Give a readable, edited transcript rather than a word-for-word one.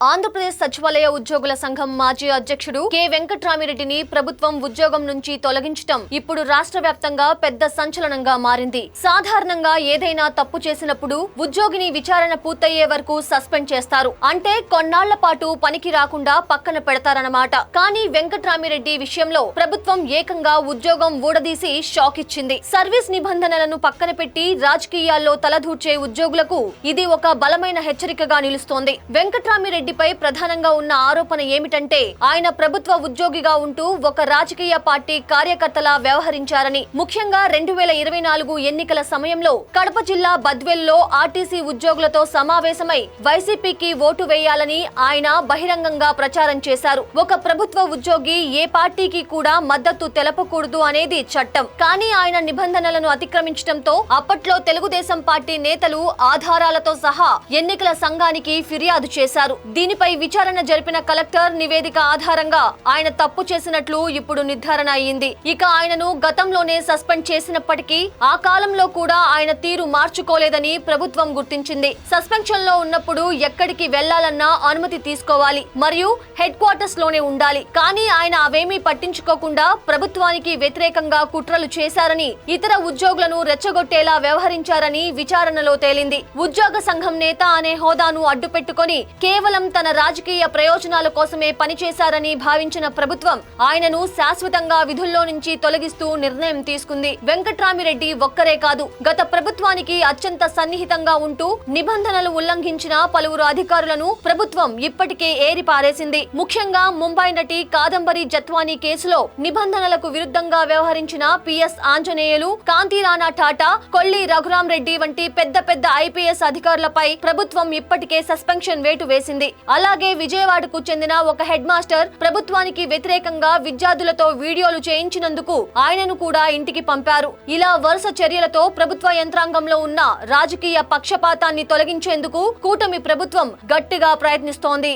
ఆంధ్రప్రదేశ్ సచివాలయ ఉద్యోగుల సంఘం మాజీ అధ్యక్షుడు కె వెంకట్రామిరెడ్డిని ప్రభుత్వం ఉద్యోగం నుంచి తొలగించడం ఇప్పుడు రాష్ట్ర వ్యాప్తంగా పెద్ద సంచలనంగా మారింది. సాధారణంగా ఏదైనా తప్పు చేసినప్పుడు ఉద్యోగిని విచారణ పూర్తయ్యే వరకు సస్పెండ్ చేస్తారు. అంటే కొన్నాళ్ల పాటు పనికి రాకుండా పక్కన పెడతారన్నమాట. కానీ వెంకట్రామిరెడ్డి విషయంలో ప్రభుత్వం ఏకంగా ఉద్యోగం ఊడదీసి షాక్ ఇచ్చింది. సర్వీస్ నిబంధనలను పక్కన పెట్టి రాజకీయాల్లో తలదూర్చే ఉద్యోగులకు ఇది ఒక బలమైన హెచ్చరికగా నిలుస్తోంది. వెంకట్రామిరెడ్డి పై ప్రధానంగా ఉన్న ఆరోపణ ఏమిటంటే ఆయన ప్రభుత్వ ఉద్యోగిగా ఉంటూ ఒక రాజకీయ పార్టీ కార్యకర్తలా వ్యవహరించారని. ముఖ్యంగా 2024 ఎన్నికల సమయంలో కడప జిల్లా బద్వేల్లో ఆర్టీసీ ఉద్యోగులతో సమావేశమై వైసీపీకి ఓటు వేయాలని ఆయన బహిరంగంగా ప్రచారం చేశారు. ఒక ప్రభుత్వ ఉద్యోగి ఏ పార్టీకి కూడా మద్దతు తెలపకూడదు అనేది చట్టం. కానీ ఆయన నిబంధనలను అతిక్రమించడంతో అప్పట్లో తెలుగుదేశం పార్టీ నేతలు ఆధారాలతో సహా ఎన్నికల సంఘానికి ఫిర్యాదు చేశారు. దీనిపై విచారణ జరిపిన కలెక్టర్ నివేదిక ఆధారంగా ఆయన తప్పు చేసినట్లు ఇప్పుడు నిర్ధారణ అయ్యింది. ఇక ఆయనను గతంలోనే సస్పెండ్ చేసినప్పటికీ ఆ కాలంలో కూడా ఆయన తీరు మార్చుకోలేదని ప్రభుత్వం గుర్తించింది. సస్పెన్షన్ లో ఉన్నప్పుడు ఎక్కడికి వెళ్లాలన్నా అనుమతి తీసుకోవాలి మరియు హెడ్ క్వార్టర్స్ లోనే ఉండాలి. కానీ ఆయన అవేమీ పట్టించుకోకుండా ప్రభుత్వానికి వ్యతిరేకంగా కుట్రలు చేశారని, ఇతర ఉద్యోగులను రెచ్చగొట్టేలా వ్యవహరించారని విచారణలో తేలింది. ఉద్యోగ సంఘం నేత అనే హోదాను అడ్డుపెట్టుకొని కేవలం తన రాజకీయ ప్రయోజనాల కోసమే పనిచేశారని భావించిన ప్రభుత్వం ఆయనను శాశ్వతంగా విధుల్లో నుంచి తొలగిస్తూ నిర్ణయం తీసుకుంది. వెంకట్రామిరెడ్డి ఒక్కరే కాదు, గత ప్రభుత్వానికి అత్యంత సన్నిహితంగా ఉంటూ నిబంధనలు ఉల్లంఘించిన పలువురు అధికారులను ప్రభుత్వం ఇప్పటికే ఏరిపారేసింది. ముఖ్యంగా ముంబై నటి కాదంబరి జత్వానీ కేసులో నిబంధనలకు విరుద్ధంగా వ్యవహరించిన పిఎస్ ఆంజనేయులు, కాంతిరాణా టాటా, కొల్లి రఘురాం రెడ్డి వంటి పెద్ద పెద్ద ఐపీఎస్ అధికారులపై ప్రభుత్వం ఇప్పటికే సస్పెన్షన్ వేటు వేసింది. అలాగే విజయవాడకు చెందిన ఒక హెడ్ మాస్టర్ ప్రభుత్వానికి వ్యతిరేకంగా విద్యార్థులతో వీడియోలు చేయించినందుకు ఆయనను కూడా ఇంటికి పంపారు. ఇలా వరుస చర్యలతో ప్రభుత్వ యంత్రాంగంలో ఉన్న రాజకీయ పక్షపాతాన్ని తొలగించేందుకు కూటమి ప్రభుత్వం గట్టిగా ప్రయత్నిస్తోంది.